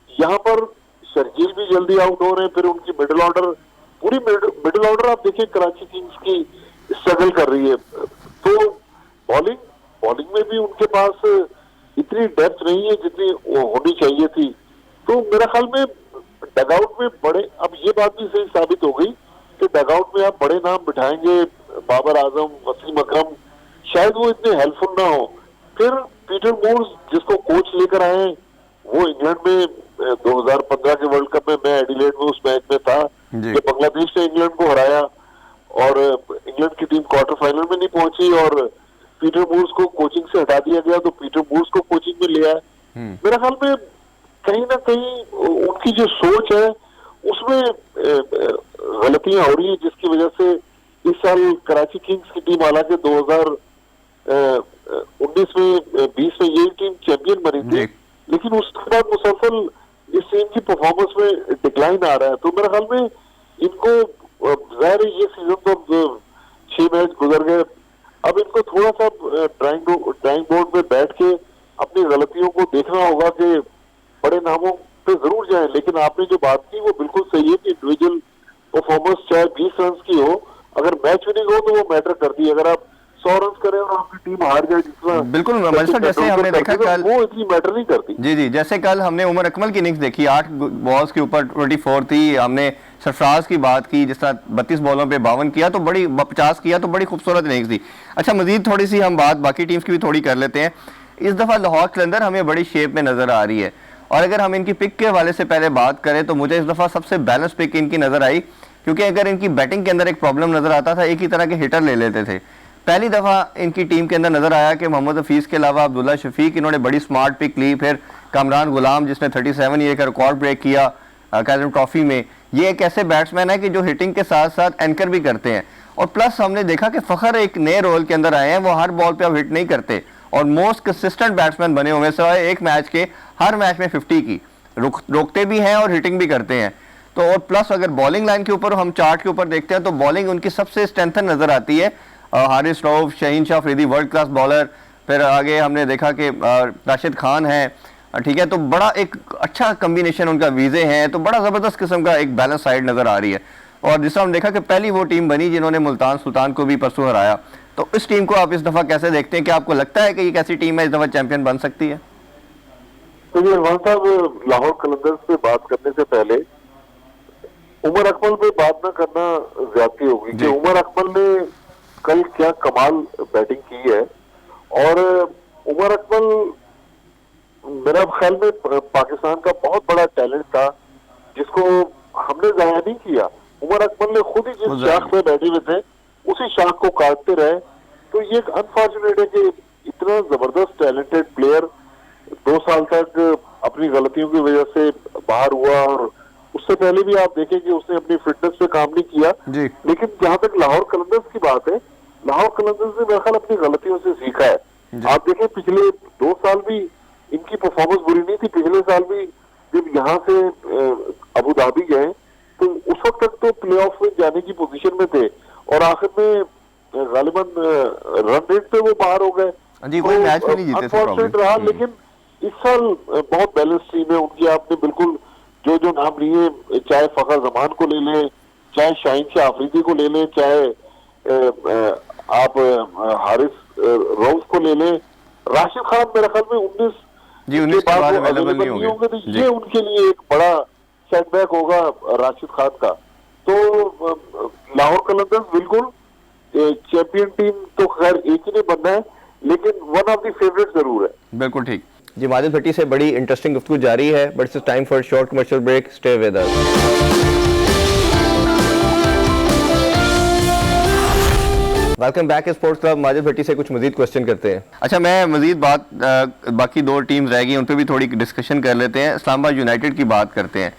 Speaker 3: यहाँ पर शर्जील भी जल्दी आउट हो रहे हैं। फिर उनकी मिडिल ऑर्डर, पूरी मिडिल ऑर्डर आप देखिए कराची किंग्स की स्ट्रगल कर रही है। तो बॉलिंग में भी उनके पास इतनी डेप्थ नहीं है जितनी होनी चाहिए थी। तो मेरा ख्याल में डगआउट में बड़े, अब ये बात भी सही साबित हो गई कि डगआउट में आप बड़े नाम बिठाएंगे, बाबर आजम, वसीम अकरम, शायद वो इतने हेल्पफुल ना हो। फिर पीटर मूर्स जिसको कोच लेकर आए, वो इंग्लैंड में 2015 के वर्ल्ड कप में मैं एडिलेड में उस मैच में था जब बांग्लादेश ने इंग्लैंड को हराया और इंग्लैंड की टीम क्वार्टर फाइनल में नहीं पहुंची और पीटर मूर्स को कोचिंग से हटा दिया गया तो पीटर मूर्स को कोचिंग में लिया है। मेरे ख्याल में कहीं ना कहीं उनकी जो सोच है उसमें गलतियां हो रही है, जिसकी वजह से इस साल कराची किंग्स की टीम, हालांकि 2019 में 20 में यही टीम चैंपियन बनी थी, लेकिन उसके बाद मुसलसल इस टीम की परफॉर्मेंस में डिक्लाइन आ रहा है। तो मेरे ख्याल में इनको जाहिर है ये सीजन तो 6 मैच गुजर गए, अब इनको थोड़ा सा ड्राइंग बोर्ड पे बैठ के अपनी गलतियों को देखना होगा कि बड़े नामों पे जरूर जाएं। लेकिन आपने जो बात की वो बिल्कुल सही है कि इंडिविजुअल परफॉर्मेंस चाहे 20 रन की हो अगर मैच विनिंग हो तो वो मैटर करती है। अगर आप 100 रन करें और आपकी टीम हार जाए जितना
Speaker 1: बिल्कुल मलिक साहब, जैसे हमने देखा कल,
Speaker 3: वो इतनी मैटर नहीं करती।
Speaker 1: जी जी, जैसे कल हमने उमर अकमल की इनिंग्स देखी, 8 बॉल्स के ऊपर 24 थी। हमने सरफराज की बात की जिस तरह 32 बॉलों पे 52 किया, तो बड़ी 50 किया, तो बड़ी खूबसूरत इनिंग्स थी। अच्छा, मजीद थोड़ी सी हम बात बाकी टीम्स की भी थोड़ी कर लेते हैं। इस दफ़ा लाहौर कलंदर हमें बड़ी शेप में नज़र आ रही है, और अगर हम इनकी पिक के हवाले से पहले बात करें तो मुझे इस दफ़ा सबसे बैलेंस पिक इनकी नज़र आई, क्योंकि अगर इनकी बैटिंग के अंदर एक प्रॉब्लम नज़र आता था, एक ही तरह के हिटर ले लेते थे। पहली दफ़ा इनकी टीम के अंदर नज़र आया कि मोहम्मद हफीज़ के अलावा अब्दुल्ला शफीक, इन्होंने बड़ी स्मार्ट पिक ली। फिर कामरान गुलाम जिसने 37 ईयर का रिकॉर्ड ब्रेक किया कैलम ट्रॉफी में। ये एक ऐसे बैट्समैन है कि जो हिटिंग के साथ साथ एंकर भी करते हैं, और प्लस हमने देखा कि फ़खर एक नए रोल के अंदर आए हैं, वो हर बॉल पे अब हिट नहीं करते और मोस्ट कंसिस्टेंट बैट्समैन बने हुए हैं, सिवाय एक मैच के हर मैच में 50 की रोकते भी हैं और हिटिंग भी करते हैं। तो और प्लस अगर बॉलिंग लाइन के ऊपर हम चार्ट के ऊपर देखते हैं तो बॉलिंग उनकी सबसे स्ट्रेंथन नजर आती है। Haris Rauf, Shaheen Shah Afridi world class bowler, फिर आगे हमने देखा कि राशिद खान है, ठीक है, तो बड़ा एक अच्छा कम्बिनेशन उनका, वीजे हैं, तो बड़ा ज़बरदस्त किस्म का एक बैलेंस साइड नज़र आ रही है। और जिस तरह हम देखा कि पहली वो टीम बनी जिन्होंने मुल्तान सुल्तान को भी परसों हराया, तो इस टीम को आप इस दफ़ा कैसे देखते हैं? कि आपको लगता है कि ये कैसी टीम है इस दफ़ा चैंपियन बन सकती है?
Speaker 3: तो ये वहां साहब, लाहौर कलंदर्स पे बात करने से पहले उमर अकमल पे बात ना करना ज्यादती होगी कि उमर अकमल ने कल क्या कमाल बैटिंग की है। और उमर अकमल मेरा ख्याल में पाकिस्तान का बहुत बड़ा टैलेंट था जिसको हमने जाया नहीं किया। उमर अकमल ने खुद ही जिस शाख में बैठे हुए थे उसी शाख को काटते रहे। तो ये एक अनफॉर्चुनेट है कि इतना जबरदस्त टैलेंटेड प्लेयर 2 साल तक अपनी गलतियों की वजह से बाहर हुआ, और उससे पहले भी आप देखें कि उसने अपनी फिटनेस पे काम नहीं किया। लेकिन जहां तक लाहौर कलंदर्स की बात है, लाहौर कलंदर्स ने मेरे ख्याल अपनी गलतियों से सीखा है। आप देखें पिछले 2 साल भी इनकी परफॉर्मेंस बुरी नहीं थी। पिछले साल भी जब यहाँ से अबू धाबी गए तो उस वक्त तक तो प्लेऑफ में जाने की पोजीशन में थे, और आखिर में गालिबन रन रेट पे वो बाहर हो गए।
Speaker 1: जी, कोई मैच में नहीं जीते
Speaker 3: अनफॉर्चुनेट रहा। लेकिन इस साल बहुत बैलेंस टीम है उनकी। आपने बिल्कुल जो जो नाम लिए, चाहे फखर जमान को ले लें, चाहे शाहीन शाह अफरीदी को ले लें, चाहे आप हारिस रऊफ को ले लें, राशिद खान मेरे ख्याल में 19
Speaker 1: के बाद अवेलेबल नहीं होंगे,
Speaker 3: तो ये उनके लिए एक बड़ा सेटबैक होगा राशिद खान का। तो लाहौर कलंदर्स बिल्कुल चैंपियन टीम तो खैर एक ही नहीं बनना है, लेकिन वन ऑफ द फेवरेट जरूर है।
Speaker 1: बिल्कुल ठीक जी। माजिद भट्टी से बड़ी इंटरेस्टिंग गुफ्तगू जारी है, but it's time for short commercial break. Stay with us. Welcome back sports club. Majid Bhatti से कुछ मजीद क्वेश्चन करते हैं। अच्छा, मैं मजीद बात बाकी 2 टीम्स रह गई उन पर भी थोड़ी डिस्कशन कर लेते हैं। इस्लामाबाद यूनाइटेड की बात करते हैं।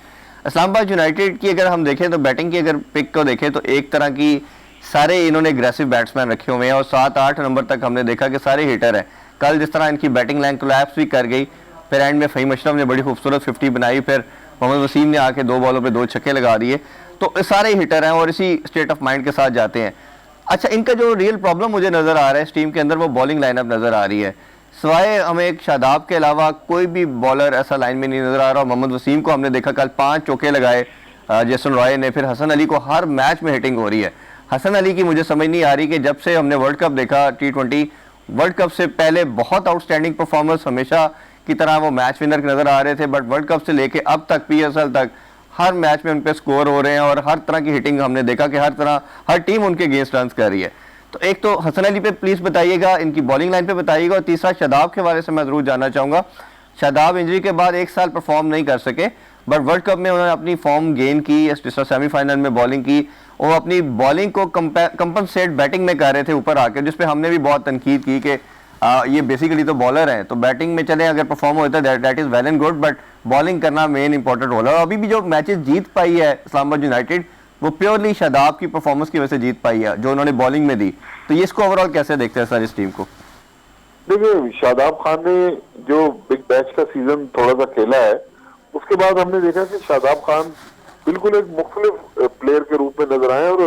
Speaker 1: इस्लामाबाद यूनाइटेड की अगर हम देखें तो बैटिंग की अगर पिक को देखें तो एक तरह की सारे इन्होंने एग्रेसिव बैट्समैन रखे हुए हैं, और 7-8 नंबर तक हमने देखा कि सारे हिटर हैं। कल जिस तरह इनकी बैटिंग लाइन कोलैप्स भी कर गई, फिर एंड में फ़हीम अशरफ ने बड़ी खूबसूरत 50 बनाई, फिर मोहम्मद वसीम ने आके 2 बॉलों पे 2 छक्के लगा दिए। तो सारे हिटर हैं और इसी स्टेट ऑफ माइंड के साथ जाते हैं। अच्छा, इनका जो रियल प्रॉब्लम मुझे नज़र आ रहा है इस टीम के अंदर, वो बॉलिंग लाइनअप नज़र आ रही है। सिवाय हमें एक शादाब के अलावा कोई भी बॉलर ऐसा लाइन में नहीं नज़र आ रहा। मोहम्मद वसीम को हमने देखा कल 5 चौके लगाए जेसन रॉय ने, फिर हसन अली को हर मैच में हिटिंग हो रही है। हसन अली की मुझे समझ नहीं आ रही कि जब से हमने वर्ल्ड कप देखा, T20 वर्ल्ड कप से पहले बहुत आउटस्टैंडिंग परफॉर्मेंस, हमेशा की तरह वो मैच विनर नज़र आ रहे थे, बट वर्ल्ड कप से लेके अब तक PSL तक हर मैच में उन पे स्कोर हो रहे हैं, और हर तरह की हिटिंग हमने देखा कि हर टीम उनके अगेंस्ट रन कर रही है। तो एक तो हसन अली पे प्लीज़ बताइएगा, इनकी बॉलिंग लाइन पे बताइएगा, और तीसरा शादाब के बारे से मैं ज़रूर जानना चाहूँगा। शादाब इंजरी के बाद 1 साल परफॉर्म नहीं कर सके, बट वर्ल्ड कप में उन्होंने अपनी फॉर्म गेन की, जिस तरह सेमीफाइनल में बॉलिंग की, वो अपनी बॉलिंग को कंपनसेट बैटिंग में कर रहे थे ऊपर आके, जिस पे हमने भी बहुत तनकीद की कि ये बेसिकली तो बॉलर हैं, तो बैटिंग में चले अगर परफॉर्म होता है that is well and good, but bowling करना मेन इंपॉर्टेंट रोल है। और अभी भी जो मैचेस जीत पाई है इस्लामाबाद यूनाइटेड, वो प्योरली शादाब की परफॉर्मेंस की वजह से जीत पाई है, जो उन्होंने बॉलिंग में दी। तो ये इसको ओवरऑल कैसे देखते हैं सर इस टीम को?
Speaker 3: देखिए, शादाब खान ने जो बिग बैच का सीजन थोड़ा सा खेला है, उसके बाद हमने देखा कि शादाब खान बिल्कुल एक मुख्तलिफ प्लेयर के रूप में नजर आए, और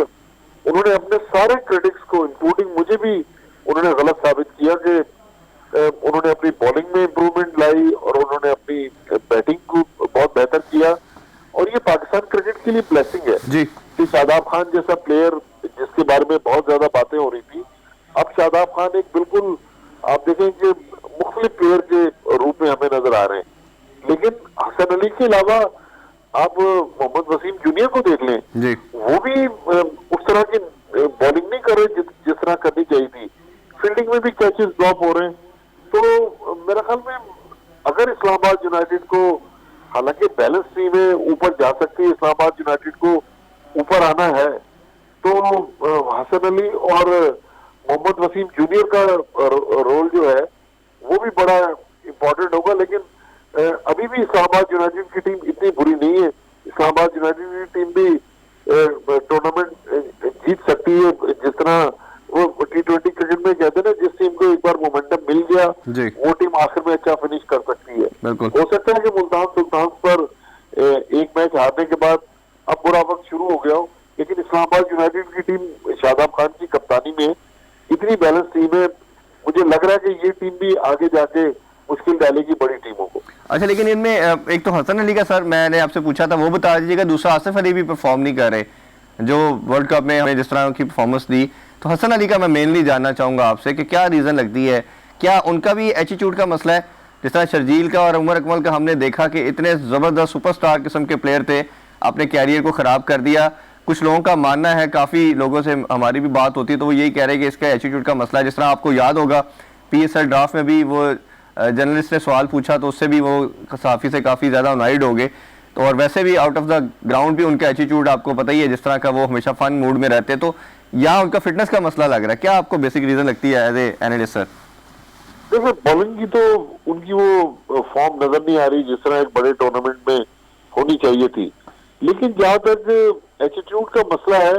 Speaker 3: उन्होंने अपने सारे क्रिटिक्स को, इंक्लूडिंग मुझे भी, उन्होंने गलत साबित किया कि उन्होंने अपनी बॉलिंग में इंप्रूवमेंट लाई और उन्होंने अपनी बैटिंग को बहुत बेहतर किया। और ये पाकिस्तान क्रिकेट के लिए ब्लेसिंग है
Speaker 1: जी
Speaker 3: कि शादाब खान जैसा प्लेयर जिस जिसके बारे में बहुत ज्यादा बातें हो रही थी, अब शादाब खान एक बिल्कुल आप देखें कि मुख्तलिफ प्लेयर के रूप में हमें नजर आ रहे हैं। लेकिन हसन अली के अलावा आप मोहम्मद वसीम जूनियर को देख लें,
Speaker 1: जी
Speaker 3: वो भी उस तरह की बॉलिंग नहीं कर रहे जिस तरह करनी चाहिए थी। फील्डिंग में भी कैचेस ड्रॉप हो रहे हैं। तो मेरा ख्याल में अगर इस्लामाबाद यूनाइटेड को, हालांकि बैलेंस टीम है, ऊपर जा सकती है, इस्लामाबाद यूनाइटेड को ऊपर आना है, तो हसन अली और मोहम्मद वसीम जूनियर का रोल जो है वो भी बड़ा इंपॉर्टेंट होगा। लेकिन अभी भी इस्लामाबाद यूनाइटेड की टीम इतनी बुरी नहीं है। इस्लामाबाद यूनाइटेड की टीम भी टूर्नामेंट जीत सकती है, जिस तरह वो T20 क्रिकेट में कहते हैं ना, जिस टीम को एक बार मोमेंटम मिल गया वो टीम आखिर में अच्छा फिनिश कर सकती है।
Speaker 1: बिल्कुल।
Speaker 3: हो सकता है कि मुल्तान सुल्तान पर एक मैच हारने के बाद अब बुरा वक्त शुरू हो गया हो, लेकिन इस्लामाबाद यूनाइटेड की टीम शादाब खान की कप्तानी में इतनी बैलेंस टीम है, मुझे लग रहा है कि ये टीम भी आगे जाके मुश्किल डालेगी बड़ी टीमों को।
Speaker 1: अच्छा, लेकिन इनमें एक तो हसन अली का सर मैंने आपसे पूछा था, वो बता दीजिएगा। दूसरा आसिफ अली भी परफॉर्म नहीं कर रहे, जो वर्ल्ड कप में हमें जिस तरह की परफॉर्मेंस दी। तो हसन अली का मैं मेनली जानना चाहूंगा आपसे कि क्या रीजन लगती है, क्या उनका भी एटीट्यूड का मसला है? जिस तरह शर्जील का और उमर अकमल का हमने देखा कि इतने जबरदस्त सुपरस्टार किस्म के प्लेयर थे, अपने कैरियर को खराब कर दिया। कुछ लोगों का मानना है, काफी लोगों से हमारी भी बात होती है तो वो यही कह रहे हैं कि इसका एटीट्यूड का मसला है। जिस तरह आपको याद होगा PSL ड्राफ्ट में भी वो जर्नलिस्ट ने सवाल पूछा तो उससे भी वो साफी से काफी ज्यादा अनॉयड हो गए। तो और वैसे भी आउट ऑफ द ग्राउंड भी उनका एटीट्यूड आपको पता ही है, जिस तरह का वो हमेशा फन मूड में रहते हैं। तो यहाँ उनका फिटनेस का मसला लग रहा है, क्या आपको बेसिक रीजन लगती है एज ए एनालिस्ट सर?
Speaker 3: देखिए, बॉलिंग की तो उनकी वो फॉर्म नजर नहीं आ रही जिस तरह एक बड़े टूर्नामेंट में होनी चाहिए थी। लेकिन जहां तक एटीट्यूड का मसला है,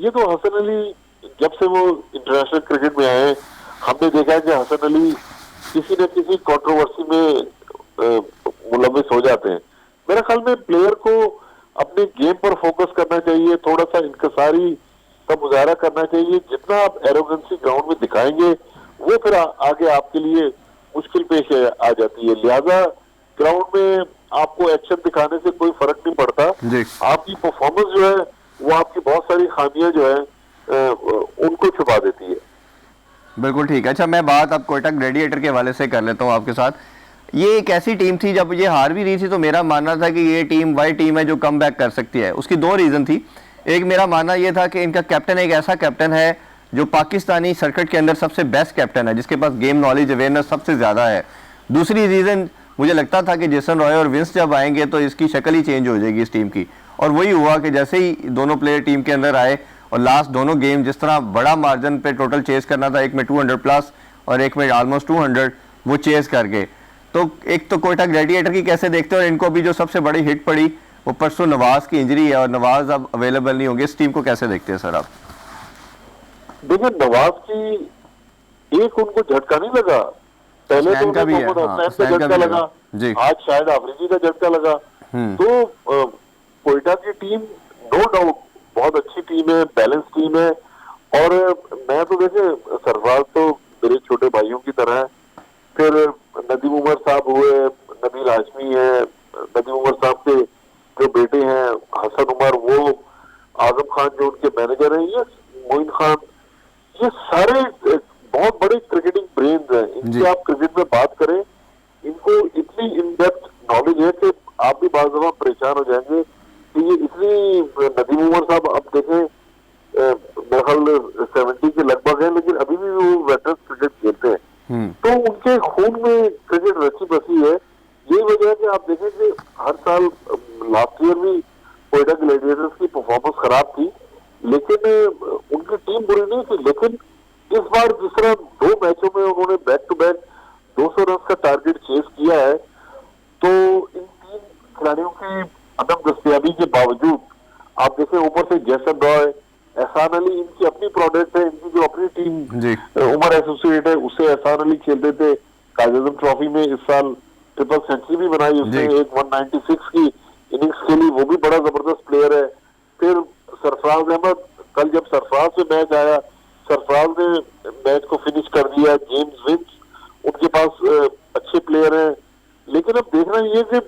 Speaker 3: ये तो हसन अली जब से वो इंटरनेशनल क्रिकेट में आए, हमने देखा है कि हसन अली किसी न किसी कंट्रोवर्सी में मुलविस हो जाते हैं। मेरे ख्याल में प्लेयर को अपने गेम पर फोकस करना चाहिए, थोड़ा सा इंकसारी का मुजाहरा करना चाहिए। जितना आप एरोगेंसी ग्राउंड में दिखाएंगे वो फिर आगे आपके लिए मुश्किल पेश आ जाती है। लिहाजा ग्राउंड में आपको एक्शन दिखाने से कोई फर्क नहीं पड़ता, आपकी परफॉर्मेंस जो है वो आपकी बहुत सारी खामियां जो है उनको छुपा देती है।
Speaker 1: बिल्कुल ठीक है। अच्छा, मैं बात अब कोयटा ग्लैडिएटर के हवाले से कर लेता हूँ आपके साथ। ये एक ऐसी टीम थी, जब ये हार भी रही थी तो मेरा मानना था कि ये टीम वही टीम है जो कम बैक कर सकती है। उसकी दो रीज़न थी। एक मेरा मानना ये था कि इनका कैप्टन एक ऐसा कैप्टन है जो पाकिस्तानी सर्किट के अंदर सबसे बेस्ट कैप्टन है, जिसके पास गेम नॉलेज अवेयरनेस सबसे ज़्यादा है। दूसरी रीज़न मुझे लगता था कि जेसन रॉय और विंस जब आएंगे तो इसकी शक्ल ही चेंज हो जाएगी इस टीम की। और वही हुआ कि जैसे ही दोनों प्लेयर टीम के अंदर आए और लास्ट दोनों गेम जिस तरह बड़ा मार्जिन पे टोटल चेस करना था, एक में 200 प्लस और एक में ऑलमोस्ट 200, वो चेस कर गए। तो एक तो कोयटा ग्लैडिएटर की कैसे देखते हो, और इनको भी जो सबसे बड़ी हिट पड़ी वो परसों नवाज की इंजरी है और नवाज अब अवेलेबल नहीं होंगे, इस टीम को कैसे देखते हैं सर आप?
Speaker 3: देखिए, नवाज की एक उनको झटका नहीं लगा, पहले तो
Speaker 1: का भी है,
Speaker 3: झटका लगा, आज शायद आफरीदी का झटका लगा। तो कोयटा की टीम नो डाउट बहुत अच्छी टीम है, बैलेंस टीम है। और मैं तो देखे, सरफराज तो मेरे छोटे भाइयों की तरह है, फिर नदीम उमर साहब हुए, नबील हाशमी है, नदीम उमर साहब के जो बेटे हैं हसन उमर, वो आजम खान जो उनके मैनेजर हैं, ये मोइन खान, ये सारे बहुत बड़े क्रिकेटिंग ब्रेन्स हैं। इनकी आप क्रिकेट में बात करें, इनको इतनी इन डेप्थ नॉलेज है कि आप भी बार दफा परेशान हो जाएंगे कि ये इतनी, नदीम उमर साहब अब देखें मेरे ख्याल 70 के लगभग है, लेकिन अभी भी वो वेटरन क्रिकेट खेलते हैं। तो उनके खून में क्रिकेट रची बसी है। यही वजह है कि आप देखें कि हर साल, लास्ट ईयर भी कोयटा ग्लैडिएटर्स की परफॉर्मेंस खराब थी, लेकिन उनकी टीम बुरी नहीं थी। लेकिन इस बार जिस तरह 2 मैचों में उन्होंने बैक टू बैक 200 रन का टारगेट चेस किया है, तो इन 3 खिलाड़ियों की अदम दस्तयाबी के बावजूद आप देखें, ऊपर से जैसन रॉय, एहसान अली, इनकी अपनी प्रोडक्ट है, इनकी जो अपनी टीम उमर एसोसिएट है उससे एहसान अली खेलते थे। कायद-ए-आज़म ट्रॉफी में इस साल ट्रिपल सेंचुरी भी बनाई उसने, एक 196 की इनिंग्स खेली, वो भी बड़ा जबरदस्त प्लेयर है। फिर सरफराज अहमद, कल जब सरफराज से मैच आया, सरफराज ने मैच को फिनिश कर दिया। जेम्स विंस, उनके पास अच्छे प्लेयर हैं। लेकिन अब देखना ये कि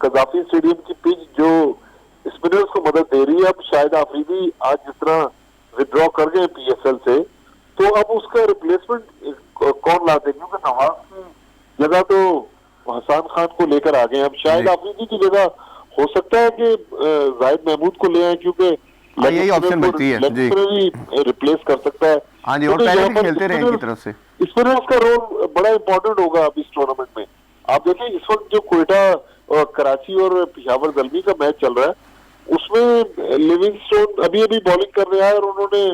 Speaker 3: कजाफी स्टेडियम की पिच जो स्पिनर्स को मदद दे रही है, अब शायद आफरीदी आज जिस तरह विड्रॉ कर गए पीएसएल से, तो अब उसका रिप्लेसमेंट कौन लाते, क्योंकि नवाज की जगह तो हसन खान को लेकर आ गए। अब शायद आफरीदी की जगह हो सकता है कि जाहिद महमूद को ले आए, क्योंकि
Speaker 1: यही ऑप्शन बचती है जी,
Speaker 3: भी रिप्लेस कर सकता है।
Speaker 1: हाँ जी, और पहले भी खेलते रहे इनकी तरफ से।
Speaker 3: स्पिनर्स का रोल बड़ा इंपॉर्टेंट होगा अब इस टूर्नामेंट में। आप देखिए इस वक्त जो क्वेटा कराची और पेशावर ज़ल्मी का मैच चल रहा है, उसमें लिविंगस्टोन अभी अभी बॉलिंग कर रहा है और उन्होंने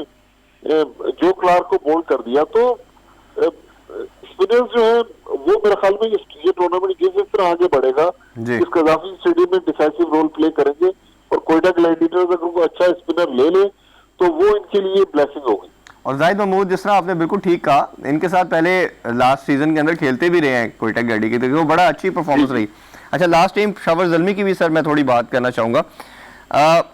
Speaker 3: जो क्लार्क को बोल्ड कर दिया। तो स्पिनर्स जो है वो मेरे ख्याल में ये टूर्नामेंट जिस तरह आगे बढ़ेगा इस कजाफी स्टेडियम में डिसाइसिव रोल प्ले करेंगे, और कोयटा ग्लैडिएटर्स अगर उनको अच्छा स्पिनर ले ले तो वो इनके लिए ब्लेसिंग होगी।
Speaker 1: और जाहिद महमूद, जिस तरह आपने बिल्कुल ठीक कहा, इनके साथ पहले लास्ट सीजन के अंदर खेलते भी रहे हैं कोयटा ग्लैडी के, तो वो बड़ा अच्छी परफॉर्मेंस रही। अच्छा, लास्ट टाइम पेशावर ज़ल्मी की भी सर मैं थोड़ी बात करना चाहूँगा।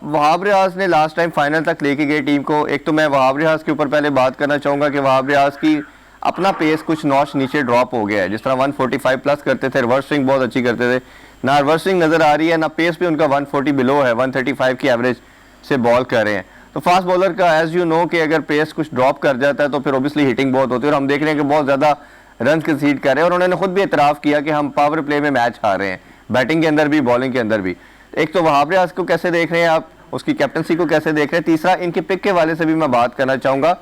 Speaker 1: वहाब रियाज ने लास्ट टाइम फाइनल तक लेके गए टीम को। एक तो मैं वहाब रियाज के ऊपर पहले बात करना चाहूँगा कि वहाब रियाज की अपना पेस कुछ नॉच नीचे ड्रॉप हो गया है। जिस तरह 145 प्लस करते थे, रिवर्स स्विंग बहुत अच्छी करते थे, ना रिवर्स स्विंग नज़र आ रही है, ना पेस भी उनका 140 बिलो है, 135 की एवरेज से बॉल कर रहे हैं। तो फास्ट बॉलर का एज यू नो कि अगर पेस कुछ ड्रॉप कर जाता है तो फिर ऑब्वियसली हिटिंग बहुत होती है, और हम देख रहे हैं कि बहुत ज़्यादा रन कंसीड कर रहे हैं, और उन्होंने खुद भी एतराफ़ किया कि हम पावर प्ले में मैच हार रहे हैं, बैटिंग के अंदर भी बॉलिंग के अंदर भी। एक तो वहाब रियाज को कैसे देख रहे हैं आप, उसकी कैप्टनसी को कैसे देख रहे हैं? तीसरा, इनके पिक के वाले से भी मैं बात करना चाहूँगा।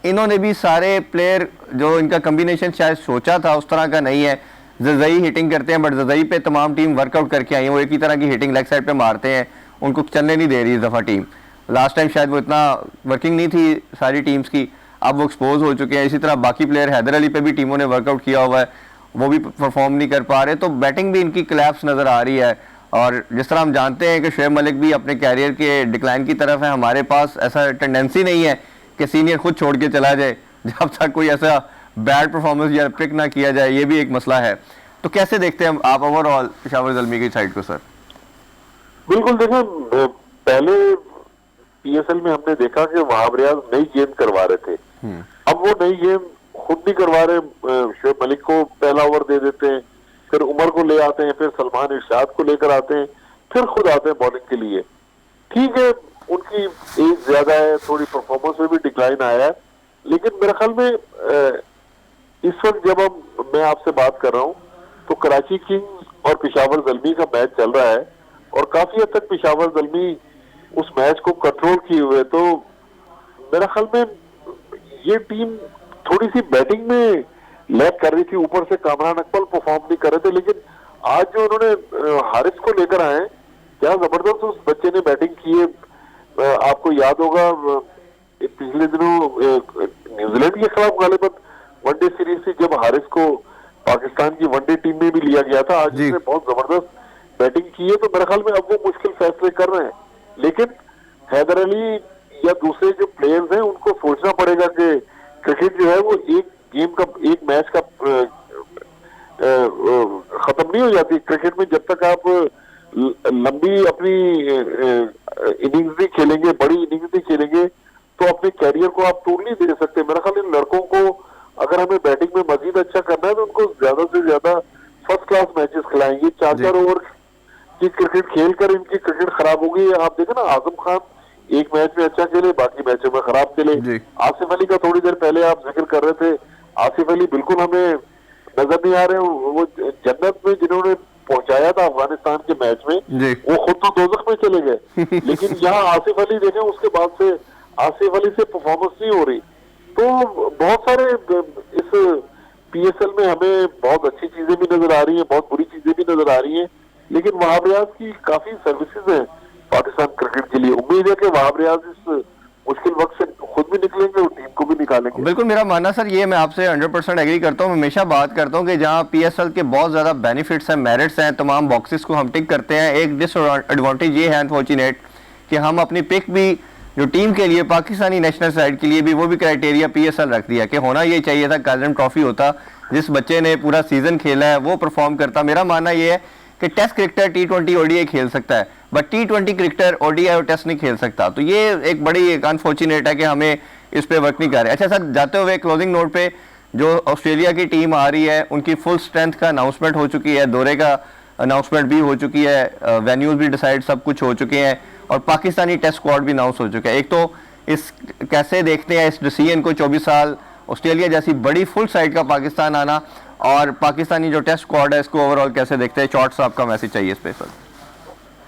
Speaker 1: इन्होंने भी सारे प्लेयर जो इनका कम्बिनेशन शायद सोचा था उस तरह का नहीं है। जज़ई हिटिंग करते हैं, बट जज़ई पे तमाम टीम वर्कआउट करके आई है, वो एक ही तरह की हिटिंग लेग साइड पे मारते हैं, उनको चलने नहीं दे रही इस दफ़ा टीम। लास्ट टाइम शायद वो इतना वर्किंग नहीं थी सारी टीम्स की, अब वो एक्सपोज हो चुके हैं। इसी तरह बाकी प्लेयर, हैदर अली पे भी टीमों ने वर्कआउट किया हुआ है, वो भी परफॉर्म नहीं कर पा रहे, तो बैटिंग भी इनकी क्लैप्स नज़र आ रही है। और जिस तरह हम जानते हैं कि शोएब मलिक भी अपने कैरियर के डिक्लाइन की तरफ है, हमारे पास ऐसा टेंडेंसी नहीं है कि सीनियर खुद छोड़ के चला जाए जब तक कोई ऐसा बैड परफॉर्मेंस या पिक ना किया जाए, ये भी एक मसला है। तो कैसे देखते हैं आप ओवरऑल पेशावर ज़ल्मी की साइड को सर?
Speaker 3: बिल्कुल, देखिए पहले पीएसएल में हमने देखा कि वहाब रियाज नई गेंद करवा रहे थे, अब वो नई गेंद खुद नहीं करवा रहे, शोएब मलिक को पहला ओवर दे देते हैं, फिर उमर को ले आते हैं, फिर सलमान इरशाद को लेकर आते हैं, फिर खुद आते हैं बॉलिंग के लिए। ठीक है, उनकी एज ज्यादा है, थोड़ी परफॉर्मेंस में भी डिक्लाइन आया है, लेकिन मेरे ख्याल में इस वक्त जब मैं आपसे बात कर रहा हूँ तो कराची किंग्स और पेशावर ज़ल्मी का मैच चल रहा है, और काफी हद तक पेशावर ज़ल्मी उस मैच को कंट्रोल किए हुए। तो मेरे ख्याल में ये टीम थोड़ी सी बैटिंग में लैग कर रही थी, ऊपर से कामरान अकमल परफॉर्म नहीं कर रहे थे, लेकिन आज जो उन्होंने हारिस को लेकर आए, क्या जबरदस्त उस बच्चे ने बैटिंग की है। आपको याद होगा पिछले दिनों न्यूजीलैंड के खिलाफ गालिबन वनडे सीरीज से जब हारिस को पाकिस्तान की वनडे टीम में भी लिया गया था, आज उसने बहुत जबरदस्त बैटिंग की है। तो मेरे ख्याल में अब वो मुश्किल फैसले कर रहे हैं, लेकिन हैदर अली या दूसरे जो प्लेयर्स हैं उनको सोचना पड़ेगा कि क्रिकेट जो है वो एक गेम का, एक मैच का खत्म नहीं हो जाती क्रिकेट में। जब तक आप लंबी अपनी इनिंग्स नहीं खेलेंगे, बड़ी इनिंग्स नहीं खेलेंगे, तो अपने कैरियर को आप टूर नहीं दे सकते। मेरा ख्याल इन लड़कों को अगर हमें बैटिंग में मजीद अच्छा करना है तो उनको ज्यादा से ज्यादा फर्स्ट क्लास मैचेस खिलाएंगे। 4-4 ओवर की क्रिकेट खेल कर इनकी क्रिकेट खराब हो गई है। आप देखें ना, आजम खान एक मैच में अच्छा खेले, बाकी मैचों में खराब खेले। आसिफ अली का थोड़ी देर पहले आप जिक्र कर रहे थे, आसिफ अली बिल्कुल हमें नजर नहीं आ रहे। वो जन्नत में जिन्होंने पहुंचाया था अफगानिस्तान के मैच में, वो खुद तो दोजख में चले गए, लेकिन यहाँ आसिफ अली देखें, उसके बाद से आसिफ अली से परफॉर्मेंस नहीं हो रही। तो बहुत सारे इस पीएसएल में हमें बहुत अच्छी चीजें भी नजर आ रही हैं, बहुत बुरी चीजें भी नजर आ रही हैं, लेकिन वहाब रियाज की काफी सर्विसेज हैं पाकिस्तान क्रिकेट के लिए। उम्मीद है कि वहाब रियाज इस मुश्किल वक्त से खुद भी निकलेंगे और टीम को भी निकालेंगे।
Speaker 1: बिल्कुल मेरा मानना सर ये, मैं आपसे 100% एग्री करता हूँ। हमेशा बात करता हूँ कि जहाँ पीएसएल के बहुत ज़्यादा बेनिफिट्स हैं, मेरिट्स हैं, तमाम बॉक्सेस को हम टिक करते हैं, एक डिसएडवांटेज ये है अनफॉर्चुनेट कि हम अपनी पिक भी जो टीम के लिए, पाकिस्तानी नेशनल साइड के लिए भी, वो भी क्राइटेरिया पीएसएल रख दिया कि होना ये चाहिए था काज़म ट्रॉफी होता, जिस बच्चे ने पूरा सीजन खेला है वो परफॉर्म करता। मेरा मानना ये है कि टेस्ट क्रिकेटर T20 ODI खेल सकता है, बट T20 क्रिकेटर ODI और टेस्ट नहीं खेल सकता। तो ये एक बड़ी एक अनफॉर्चुनेट है कि हमें इस पे वर्क नहीं कर रहे। अच्छा सर, जाते हुए क्लोजिंग नोट पे, जो ऑस्ट्रेलिया की टीम आ रही है उनकी फुल स्ट्रेंथ का अनाउंसमेंट हो चुकी है, दौरे का अनाउंसमेंट भी हो चुकी है, वेन्यूज भी डिसाइड सब कुछ हो चुके हैं, और पाकिस्तानी टेस्ट स्क्वाड भी अनाउंस हो चुका है। एक तो इस कैसे देखते हैं इस डिसीजन को, 24 साल ऑस्ट्रेलिया जैसी बड़ी फुल साइड का पाकिस्तान आना, और पाकिस्तानी जो टेस्ट स्क्वाड है इसको ओवरऑल कैसे देखते हैं? शॉर्ट्स आपका मैसेज चाहिए स्पेशल।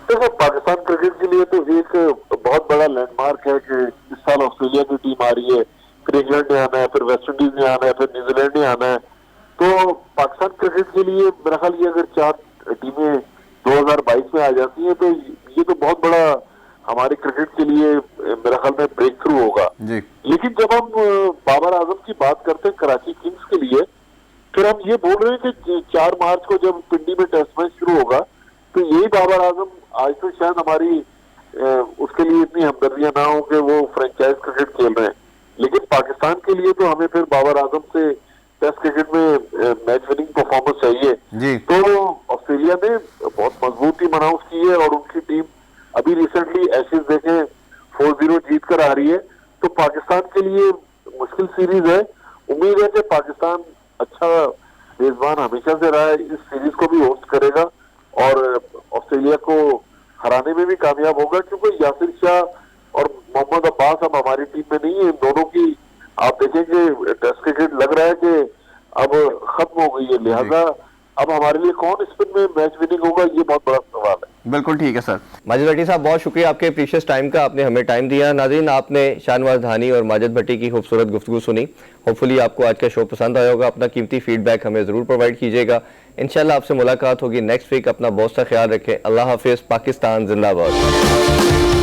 Speaker 3: देखो, पाकिस्तान क्रिकेट के लिए तो एक बहुत बड़ा लैंडमार्क है कि इस साल ऑस्ट्रेलिया की टीम आ रही है, फिर इंग्लैंड ने आना है, फिर वेस्ट इंडीज ने आना है, फिर न्यूजीलैंड ने आना है। तो पाकिस्तान क्रिकेट के लिए मेरा ख्याल ये अगर 4 टीमें 2022 में आ जाती हैं तो ये तो बहुत बड़ा हमारे क्रिकेट के लिए मेरा ख्याल में ब्रेक थ्रू होगा
Speaker 1: जी।
Speaker 3: लेकिन जब हम बाबर आजम की बात करते हैं कराची किंग्स के लिए, फिर हम ये बोल रहे हैं कि 4 मार्च को जब पिंडी में टेस्ट मैच शुरू होगा तो यही बाबर आजम, आज तो शायद हमारी उसके लिए इतनी हमदर्दियां ना हो कि वो फ्रेंचाइज क्रिकेट खेल रहे हैं, लेकिन पाकिस्तान के लिए तो हमें फिर बाबर आजम से टेस्ट क्रिकेट में मैच विनिंग परफॉर्मेंस चाहिए
Speaker 1: जी।
Speaker 3: तो ऑस्ट्रेलिया ने बहुत मजबूत टीम अनाउंस की है और उनकी टीम अभी रिसेंटली एशेज देखें 4-0 जीत कर आ रही है। तो पाकिस्तान के लिए मुश्किल सीरीज है। उम्मीद है कि पाकिस्तान अच्छा मेजबान हमेशा से रहा है, इस सीरीज को भी होस्ट करेगा और ऑस्ट्रेलिया को हराने में भी कामयाब होगा, क्योंकि यासिर शाह और मोहम्मद अब्बास अब हमारी टीम में नहीं है। इन दोनों की आप देखेंगे टेस्ट क्रिकेट लग रहा है कि अब खत्म हो गई है, लिहाजा अब हमारे लिए कौन स्पिन में मैच विनिंग होगा ये बहुत बड़ा सवाल है।
Speaker 1: बिल्कुल ठीक है सर। माजिद भट्टी साहब, बहुत शुक्रिया आपके प्रीशियस टाइम का, आपने हमें टाइम दिया। नाज़रीन, आपने शाहनवाज धानी और माजिद भट्टी की खूबसूरत गुफ्तगू सुनी। होपफुली आपको आज का शो पसंद आया होगा। अपना कीमती फीडबैक हमें ज़रूर प्रोवाइड कीजिएगा। इंशाल्लाह आपसे मुलाकात होगी नेक्स्ट वीक। अपना बहुत सा ख्याल रखें। अल्लाह हाफिज़। पाकिस्तान जिंदाबाद।